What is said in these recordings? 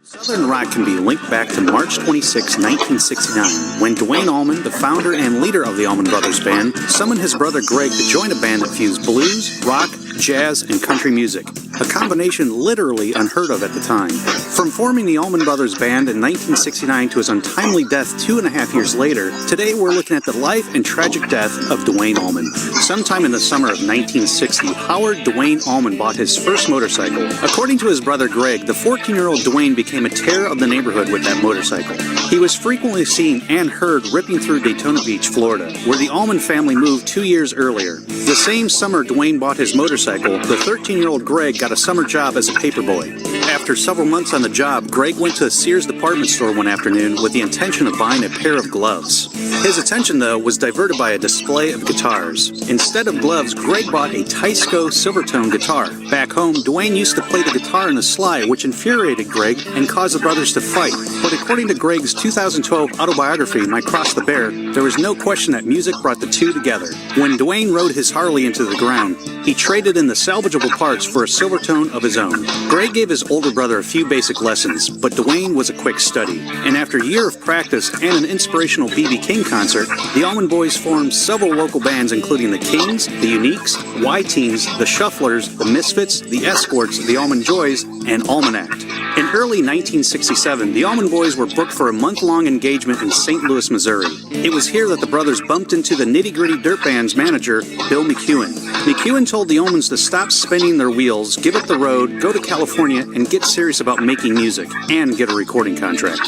Southern rock can be linked back to March 26, 1969, when Duane Allman, the founder and leader of the Allman Brothers Band, summoned his brother Greg to join a band that fused blues, rock, jazz, and country music, a combination literally unheard of at the time. From forming the Allman Brothers Band in 1969 to his untimely death 2.5 years later, today we're looking at the life and tragic death of Duane Allman. Sometime in the summer of 1960, Howard Duane Allman bought his first motorcycle. According to his brother Greg, the 14-year-old Duane became a terror of the neighborhood with that motorcycle. He was frequently seen and heard ripping through Daytona Beach, Florida, where the Allman family moved 2 years earlier. The same summer Duane bought his motorcycle, the 13-year-old Greg got a summer job as a paperboy. After several months on the job, Greg went to a Sears department store one afternoon with the intention of buying a pair of gloves. His attention, though, was diverted by a display of guitars. Instead of gloves, Greg bought a Teisco Silvertone guitar. Back home, Duane used to play the guitar in the slide, which infuriated Greg and caused the brothers to fight. But according to Greg's 2012 autobiography, My Cross the Bear, there was no question that music brought the two together. When Duane rode his Harley into the ground, he traded in the salvageable parts for a Silvertone of his own. Greg gave his older brother a few basic lessons, but Duane was a quick study. And after a year of practice and an inspirational B.B. King concert, the Allman Boys formed several local bands including the Kings, the Uniques, Y-Teens, the Shufflers, the Misfits, the Escorts, the Allman Joys, and Almanac. In early 1967, the Allman Boys were booked for a month-long engagement in St. Louis, Missouri. It was here that the brothers bumped into the Nitty Gritty Dirt Band's manager, Bill McEwen. McEwen told the Allmans to stop spinning their wheels, give up the road, go to California, and get serious about making music, and get a recording contract.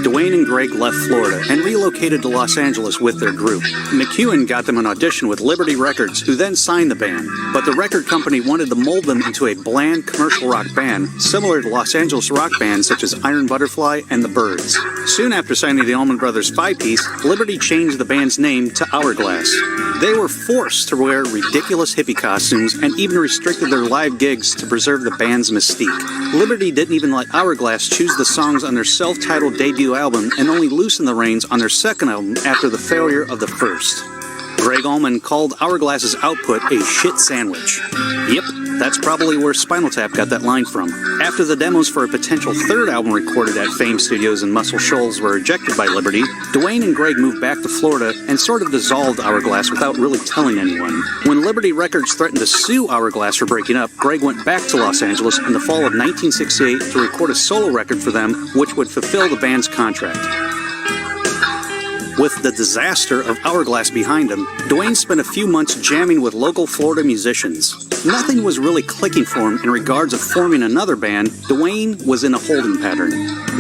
Duane and Greg left Florida and relocated to Los Angeles with their group. McEwen got them an audition with Liberty Records, who then signed the band. But the record company wanted to mold them into a bland commercial rock band, similar to Los Angeles rock bands such as Iron Butterfly and the Byrds. Soon after signing the Allman Brothers 5-piece, Liberty changed the band's name to Hourglass. They were forced to wear ridiculous hippie costumes and even restricted their live gigs to preserve the band's mystique. Liberty didn't even let Hourglass choose the songs on their self-titled debut album and only loosened the reins on their second album after the failure of the first. Greg Allman called Hourglass's output a shit sandwich. Yep, that's probably where Spinal Tap got that line from. After the demos for a potential third album recorded at Fame Studios in Muscle Shoals were rejected by Liberty, Duane and Greg moved back to Florida and sort of dissolved Hourglass without really telling anyone. When Liberty Records threatened to sue Hourglass for breaking up, Greg went back to Los Angeles in the fall of 1968 to record a solo record for them, which would fulfill the band's contract. With the disaster of Hourglass behind him, Duane spent a few months jamming with local Florida musicians. Nothing was really clicking for him in regards of forming another band. Duane was in a holding pattern.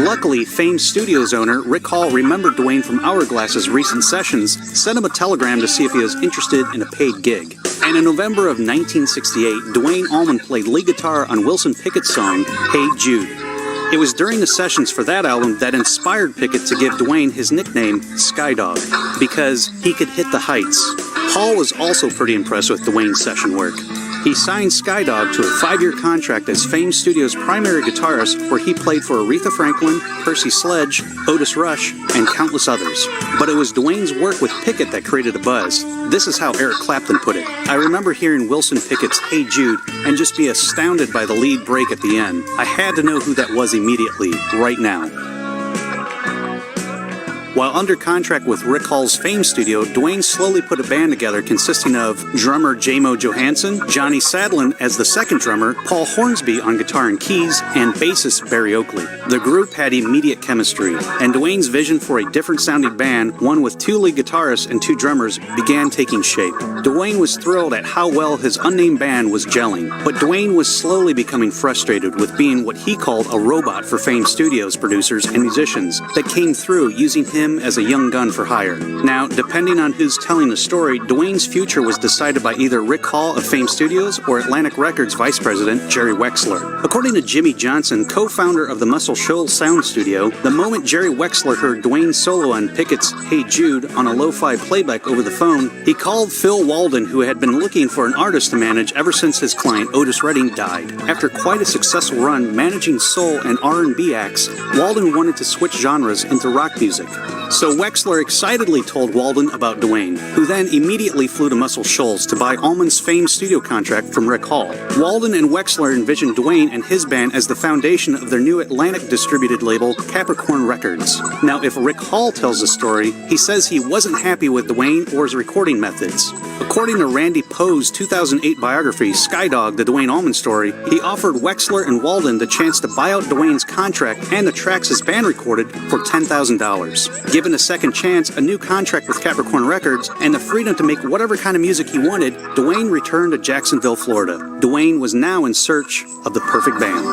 Luckily, Fame Studios owner Rick Hall remembered Duane from Hourglass's recent sessions, sent him a telegram to see if he was interested in a paid gig. And in November of 1968, Duane Allman played lead guitar on Wilson Pickett's song, Hey Jude. It was during the sessions for that album that inspired Pickett to give Duane his nickname, Skydog, because he could hit the heights. Hall was also pretty impressed with Duane's session work. He signed Skydog to a 5-year contract as Fame Studios' primary guitarist, where he played for Aretha Franklin, Percy Sledge, Otis Rush, and countless others. But it was Duane's work with Pickett that created a buzz. This is how Eric Clapton put it. I remember hearing Wilson Pickett's Hey Jude and just be astounded by the lead break at the end. I had to know who that was immediately, right now. While under contract with Rick Hall's Fame Studio, Duane slowly put a band together consisting of drummer J-Mo Johansson, Johnny Sadlin as the second drummer, Paul Hornsby on guitar and keys, and bassist Barry Oakley. The group had immediate chemistry, and Duane's vision for a different-sounding band, one with 2 lead guitarists and 2 drummers, began taking shape. Duane was thrilled at how well his unnamed band was gelling, but Duane was slowly becoming frustrated with being what he called a robot for Fame Studios producers and musicians that came through using him as a young gun for hire. Now, depending on who's telling the story, Duane's future was decided by either Rick Hall of Fame Studios or Atlantic Records Vice President Jerry Wexler. According to Jimmy Johnson, co-founder of the Muscle Shoals Sound Studio, the moment Jerry Wexler heard Duane's solo on Pickett's Hey Jude on a lo-fi playback over the phone, he called Phil Walden, who had been looking for an artist to manage ever since his client Otis Redding died. After quite a successful run managing soul and R&B acts, Walden wanted to switch genres into rock music. So Wexler excitedly told Walden about Duane, who then immediately flew to Muscle Shoals to buy Allman's famed studio contract from Rick Hall. Walden and Wexler envisioned Duane and his band as the foundation of their new Atlantic distributed label, Capricorn Records. Now, if Rick Hall tells the story, he says he wasn't happy with Duane or his recording methods. According to Randy Poe's 2008 biography, Skydog, the Duane Allman Story, he offered Wexler and Walden the chance to buy out Duane's contract and the tracks his band recorded for $10,000. Given a second chance, a new contract with Capricorn Records, and the freedom to make whatever kind of music he wanted, Duane returned to Jacksonville, Florida. Duane was now in search of the perfect band.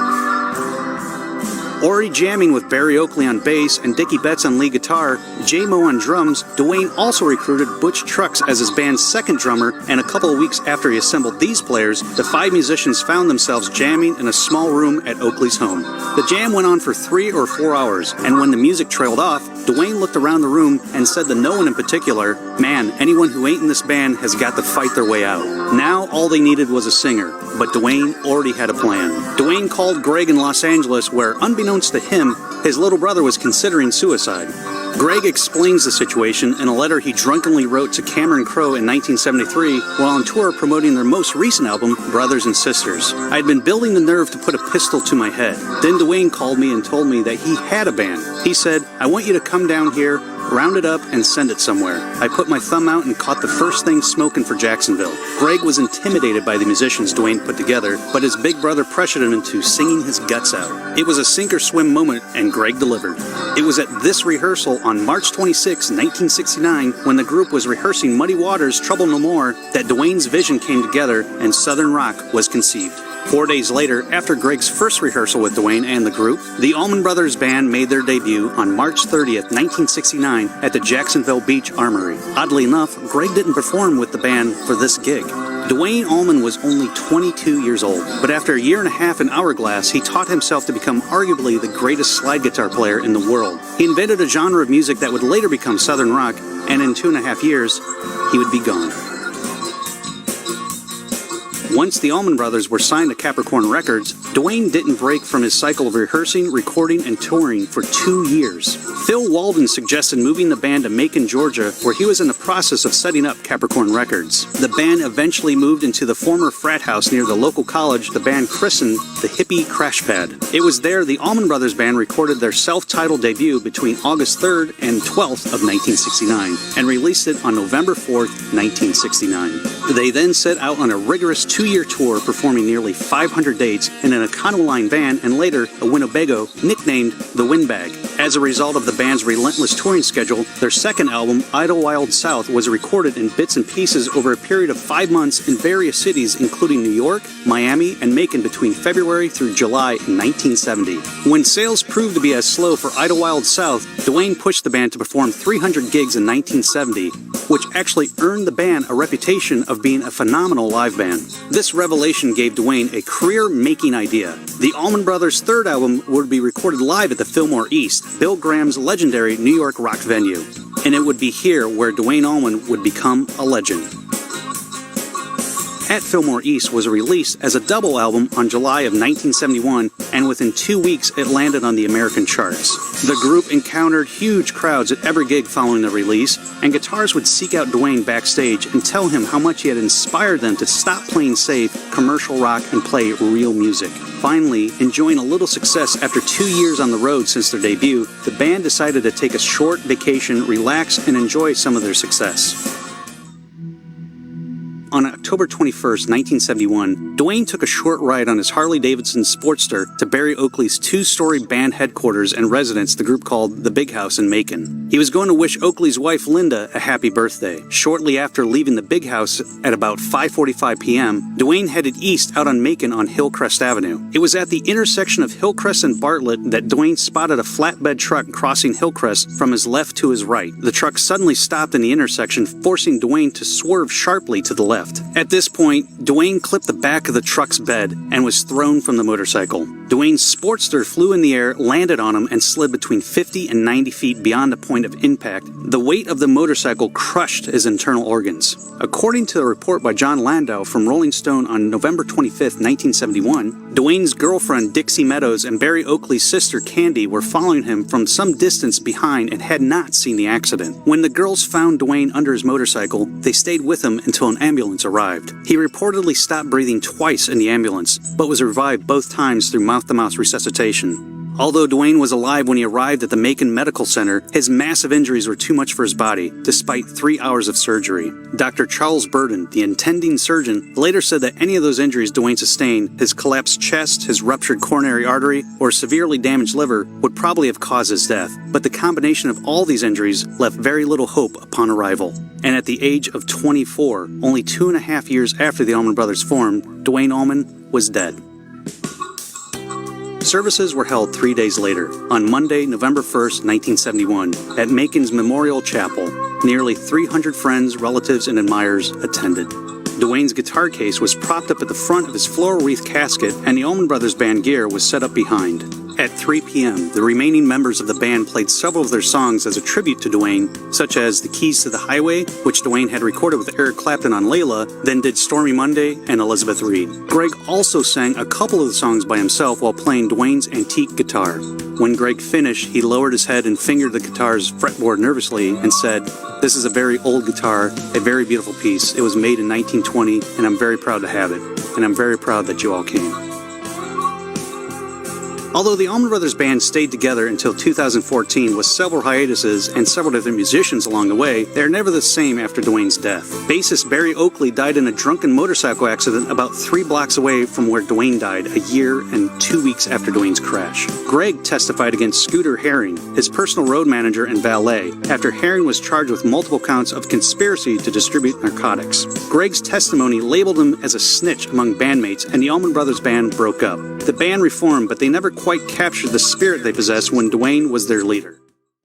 Already jamming with Barry Oakley on bass and Dickie Betts on lead guitar, J-Mo on drums, Duane also recruited Butch Trucks as his band's second drummer, and a couple of weeks after he assembled these players, the 5 musicians found themselves jamming in a small room at Oakley's home. The jam went on for 3 or 4 hours, and when the music trailed off, Duane looked around the room and said to no one in particular, "Man, anyone who ain't in this band has got to fight their way out." Now all they needed was a singer, but Duane already had a plan. Duane called Greg in Los Angeles, where, unbeknownst to him, his little brother was considering suicide. Greg explains the situation in a letter he drunkenly wrote to Cameron Crowe in 1973 while on tour promoting their most recent album, Brothers and Sisters. "I had been building the nerve to put a pistol to my head. Then Duane called me and told me that he had a band. He said, 'I want you to come down here, round it up, and send it somewhere.' I put my thumb out and caught the first thing smoking for Jacksonville." Greg was intimidated by the musicians Duane put together, but his big brother pressured him into singing his guts out. It was a sink-or-swim moment, and Greg delivered. It was at this rehearsal on March 26, 1969, when the group was rehearsing Muddy Waters' Trouble No More, that Duane's vision came together and Southern rock was conceived. 4 days later, after Greg's first rehearsal with Duane and the group, the Allman Brothers Band made their debut on March 30th, 1969 at the Jacksonville Beach Armory. Oddly enough, Greg didn't perform with the band for this gig. Duane Allman was only 22 years old, but after a year and a half in Hourglass, he taught himself to become arguably the greatest slide guitar player in the world. He invented a genre of music that would later become Southern rock, and in 2.5 years, he would be gone. Once the Allman Brothers were signed to Capricorn Records, Duane didn't break from his cycle of rehearsing, recording, and touring for 2 years. Phil Walden suggested moving the band to Macon, Georgia, where he was in the process of setting up Capricorn Records. The band eventually moved into the former frat house near the local college the band christened the Hippie Crash Pad. It was there the Allman Brothers Band recorded their self-titled debut between August 3rd and 12th of 1969, and released it on November 4th, 1969. They then set out on a rigorous 2-year tour, performing nearly 500 dates in an Econoline van and later a Winnebago nicknamed the Windbag. As a result of the band's relentless touring schedule, their second album, Idlewild South, was recorded in bits and pieces over a period of 5 months in various cities including New York, Miami, and Macon between February through July in 1970. When sales proved to be as slow for Idlewild South, Duane pushed the band to perform 300 gigs in 1970, which actually earned the band a reputation of being a phenomenal live band. This revelation gave Duane a career-making idea. The Allman Brothers' third album would be recorded live at the Fillmore East, Bill Graham's legendary New York rock venue, and it would be here where Duane Allman would become a legend. At Fillmore East was released as a double album on July of 1971, and within 2 weeks it landed on the American charts. The group encountered huge crowds at every gig following the release, and guitarists would seek out Duane backstage and tell him how much he had inspired them to stop playing safe, commercial rock and play real music. Finally, enjoying a little success after 2 years on the road since their debut, the band decided to take a short vacation, relax, and enjoy some of their success. On October 21st, 1971, Duane took a short ride on his Harley-Davidson Sportster to Barry Oakley's 2-story band headquarters and residence the group called the Big House in Macon. He was going to wish Oakley's wife Linda a happy birthday. Shortly after leaving the Big House at about 5:45 p.m., Duane headed east out on Macon on Hillcrest Avenue. It was at the intersection of Hillcrest and Bartlett that Duane spotted a flatbed truck crossing Hillcrest from his left to his right. The truck suddenly stopped in the intersection, forcing Duane to swerve sharply to the left. At this point, Duane clipped the back of the truck's bed and was thrown from the motorcycle. Duane's Sportster flew in the air, landed on him, and slid between 50 and 90 feet beyond the point point of impact, the weight of the motorcycle crushed his internal organs. According to a report by John Landau from Rolling Stone on November 25, 1971, Duane's girlfriend Dixie Meadows and Barry Oakley's sister Candy were following him from some distance behind and had not seen the accident. When the girls found Duane under his motorcycle, they stayed with him until an ambulance arrived. He reportedly stopped breathing twice in the ambulance, but was revived both times through mouth-to-mouth resuscitation. Although Duane was alive when he arrived at the Macon Medical Center, his massive injuries were too much for his body, despite 3 hours of surgery. Dr. Charles Burden, the attending surgeon, later said that any of those injuries Duane sustained, his collapsed chest, his ruptured coronary artery, or severely damaged liver, would probably have caused his death. But the combination of all these injuries left very little hope upon arrival. And at the age of 24, only 2.5 years after the Allman Brothers formed, Duane Allman was dead. Services were held 3 days later, on Monday, November 1st, 1971, at Macon's Memorial Chapel. Nearly 300 friends, relatives, and admirers attended. Duane's guitar case was propped up at the front of his floral wreath casket, and the Allman Brothers Band gear was set up behind. At 3 p.m., the remaining members of the band played several of their songs as a tribute to Duane, such as The Keys to the Highway, which Duane had recorded with Eric Clapton on Layla, then did Stormy Monday and Elizabeth Reed. Greg also sang a couple of the songs by himself while playing Duane's antique guitar. When Greg finished, he lowered his head and fingered the guitar's fretboard nervously and said, "This is a very old guitar, a very beautiful piece. It was made in 1920, and I'm very proud to have it. And I'm very proud that you all came." Although the Allman Brothers Band stayed together until 2014 with several hiatuses and several different musicians along the way, they are never the same after Duane's death. Bassist Barry Oakley died in a drunken motorcycle accident about 3 blocks away from where Duane died, a year and 2 weeks after Duane's crash. Greg testified against Scooter Herring, his personal road manager and valet, after Herring was charged with multiple counts of conspiracy to distribute narcotics. Greg's testimony labeled him as a snitch among bandmates, and the Allman Brothers Band broke up. The band reformed, but they never quite captured the spirit they possessed when Duane was their leader.